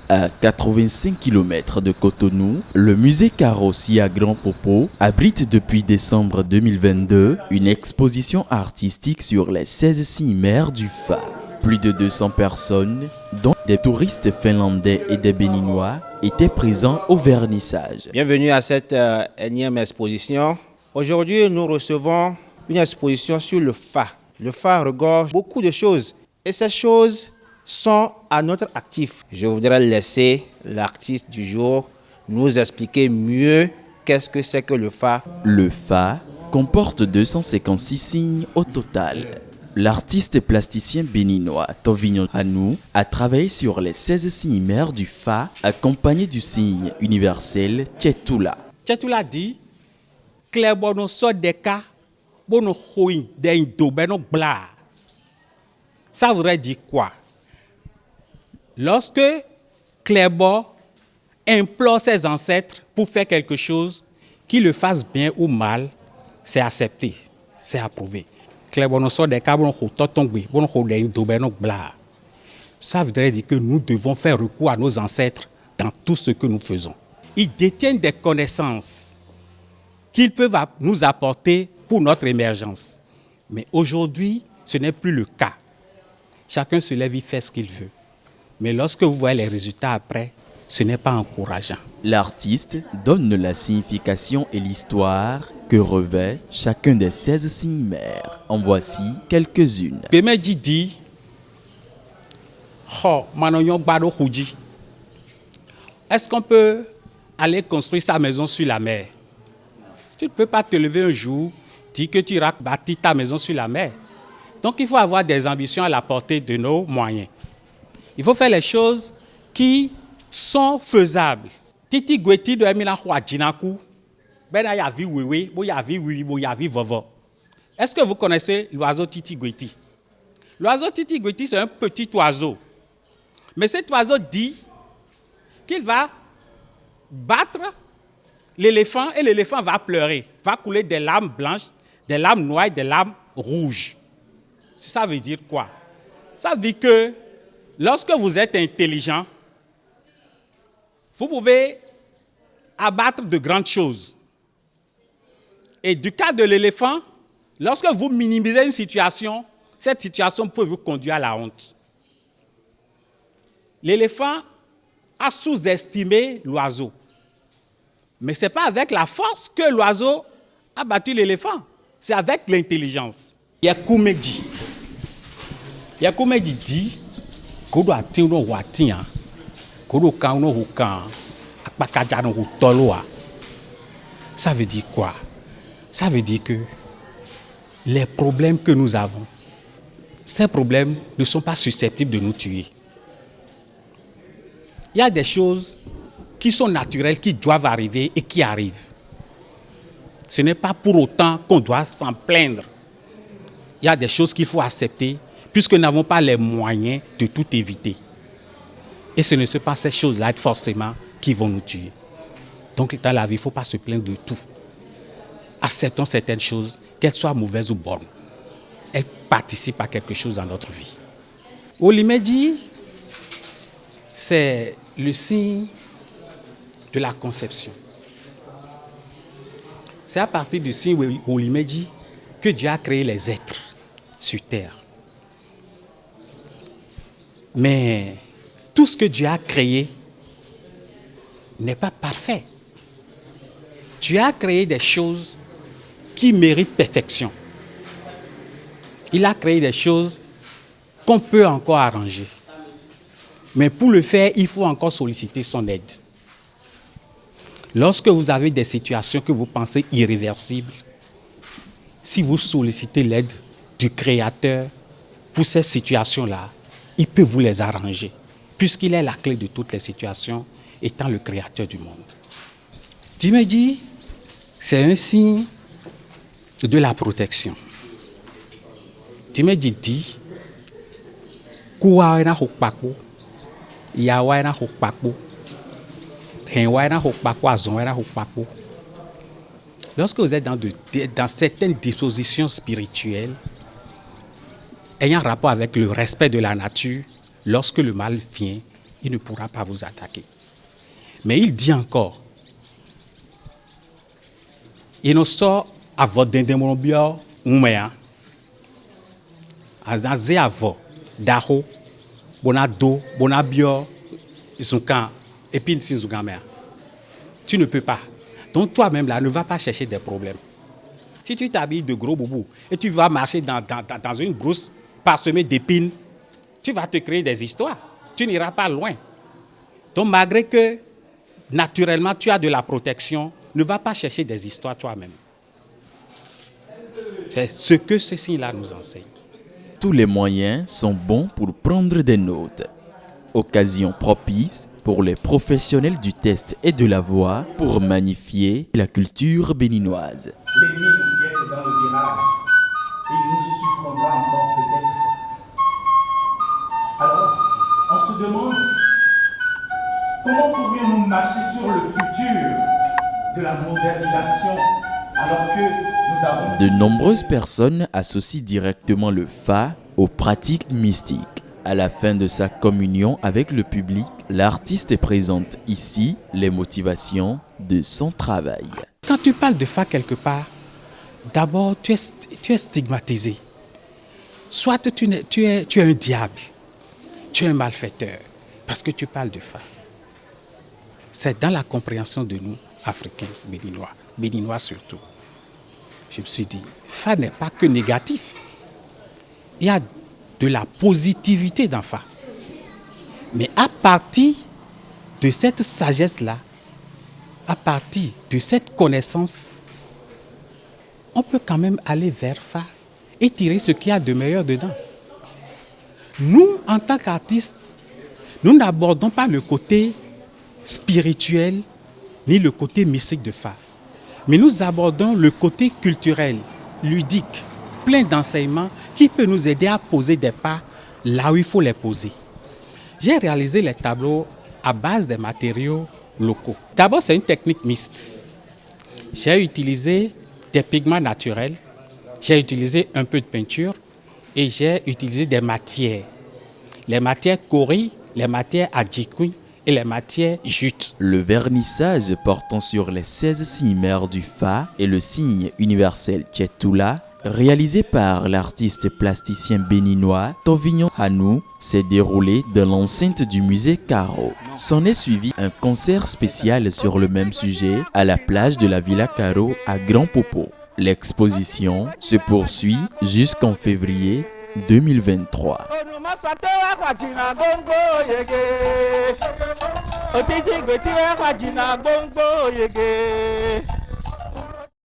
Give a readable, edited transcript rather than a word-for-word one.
À 85 km de Cotonou, le musée Carrossi à Grand Popo abrite depuis décembre 2022 une exposition artistique sur les 16 cimetières du Fa. Plus de 200 personnes, dont des touristes finlandais et des béninois, étaient présents au vernissage. Bienvenue à cette énième exposition. Aujourd'hui, nous recevons une exposition sur le Fa. Le Fa regorge beaucoup de choses et ces choses sont à notre actif. Je voudrais laisser l'artiste du jour nous expliquer mieux qu'est-ce que c'est que le Fa. Le Fa comporte 256 signes au total. L'artiste plasticien béninois Tovignon Hanou a travaillé sur les 16 signes du Fa accompagné du signe universel Tchétoula. Tchétoula dit Klebono Sodeka Bono Hoi Deindo Beno Bla. Ça voudrait dire quoi? Lorsque Clébo implore ses ancêtres pour faire quelque chose, qu'il le fasse bien ou mal, c'est accepté, c'est approuvé. Ça voudrait dire que nous devons faire recours à nos ancêtres dans tout ce que nous faisons. Ils détiennent des connaissances qu'ils peuvent nous apporter pour notre émergence. Mais aujourd'hui, ce n'est plus le cas. Chacun se lève, il fait ce qu'il veut. Mais lorsque vous voyez les résultats après, ce n'est pas encourageant. L'artiste donne la signification et l'histoire que revêt chacun des 16 cimetières. En voici quelques-unes. Bemeji dit est-ce qu'on peut aller construire sa maison sur la mer? Tu ne peux pas te lever un jour, dire que tu iras bâtir ta maison sur la mer. Donc il faut avoir des ambitions à la portée de nos moyens. Il faut faire les choses qui sont faisables. Titi Gweti de Emila Huajinaku, Ben Yavi Wewe, Boyavi Wiri, Boyavi Vovo. Est-ce que vous connaissez l'oiseau Titi Gweti? L'oiseau Titi Gweti, c'est un petit oiseau. Mais cet oiseau dit qu'il va battre l'éléphant et l'éléphant va pleurer, va couler des larmes blanches, des larmes noires et des larmes rouges. Ça veut dire quoi? Ça veut dire que lorsque vous êtes intelligent, vous pouvez abattre de grandes choses. Et du cas de l'éléphant, lorsque vous minimisez une situation, cette situation peut vous conduire à la honte. L'éléphant a sous-estimé l'oiseau. Mais ce n'est pas avec la force que l'oiseau a battu l'éléphant. C'est avec l'intelligence. Yakoumedi dit ça veut dire quoi? Ça veut dire que les problèmes que nous avons, ces problèmes ne sont pas susceptibles de nous tuer. Il y a des choses qui sont naturelles, qui doivent arriver et qui arrivent. Ce n'est pas pour autant qu'on doit s'en plaindre. Il y a des choses qu'il faut accepter puisque nous n'avons pas les moyens de tout éviter. Et ce ne sont pas ces choses-là forcément qui vont nous tuer. Donc dans la vie, il ne faut pas se plaindre de tout. Acceptons certaines choses, qu'elles soient mauvaises ou bonnes. Elles participent à quelque chose dans notre vie. Olimedi, c'est le signe de la conception. C'est à partir du signe Olimedi que Dieu a créé les êtres sur terre. Mais tout ce que Dieu a créé n'est pas parfait. Dieu a créé des choses qui méritent perfection. Il a créé des choses qu'on peut encore arranger. Mais pour le faire, il faut encore solliciter son aide. Lorsque vous avez des situations que vous pensez irréversibles, si vous sollicitez l'aide du Créateur pour ces situations-là, il peut vous les arranger, puisqu'il est la clé de toutes les situations, étant le Créateur du monde. Dimedi, c'est un signe de la protection. Dimedi dit, Kuwaena hokpaku, Yawaena hokpaku, Henwaena hokpaku, Azonwaena hokpaku. Lorsque vous êtes dans certaines dispositions spirituelles, ayant rapport avec le respect de la nature, lorsque le mal vient, il ne pourra pas vous attaquer. Mais il dit encore, il nous sort à votre dindemolobio ouméa, à zazé à votre daho, bonado, bonabio, zoukan, et puis zougamea. Tu ne peux pas. Donc toi-même là, ne va pas chercher des problèmes. Si tu t'habilles de gros boubou et tu vas marcher dans une brousse parsemée d'épines, tu vas te créer des histoires. Tu n'iras pas loin. Donc malgré que naturellement tu as de la protection, ne va pas chercher des histoires toi-même. C'est ce que ce signe-là nous enseigne. Tous les moyens sont bons pour prendre des notes. Occasion propice pour les professionnels du test et de la voix pour magnifier la culture béninoise. L'ennemi nous guette dans le virage et il nous surprendra encore peut-être. Alors, on se demande comment pourrions-nous marcher sur le futur de la modernisation alors que nous avons... De nombreuses personnes associent directement le Fa aux pratiques mystiques. À la fin de sa communion avec le public, l'artiste présente ici les motivations de son travail. Quand tu parles de Fa quelque part, d'abord tu es stigmatisé. Soit tu es un diable, tu es un malfaiteur, parce que tu parles de Fa. C'est dans la compréhension de nous, Africains, Béninois surtout. Je me suis dit, Fa n'est pas que négatif. Il y a de la positivité dans Fa. Mais à partir de cette sagesse-là, à partir de cette connaissance, on peut quand même aller vers Fa et tirer ce qu'il y a de meilleur dedans. Nous, en tant qu'artistes, nous n'abordons pas le côté spirituel ni le côté mystique de Fa. Mais nous abordons le côté culturel, ludique, plein d'enseignements qui peut nous aider à poser des pas là où il faut les poser. J'ai réalisé les tableaux à base des matériaux locaux. D'abord, c'est une technique mixte. J'ai utilisé des pigments naturels, j'ai utilisé un peu de peinture et j'ai utilisé des matières. Les matières kori, les matières adjikui et les matières jute. Le vernissage portant sur les 16 signes mères du Fa et le signe universel Tchétoula, réalisé par l'artiste plasticien béninois Tovignon Hanou, s'est déroulé dans l'enceinte du musée Caro. S'en est suivi un concert spécial sur le même sujet à la plage de la Villa Caro à Grand Popo. L'exposition se poursuit jusqu'en février 2023.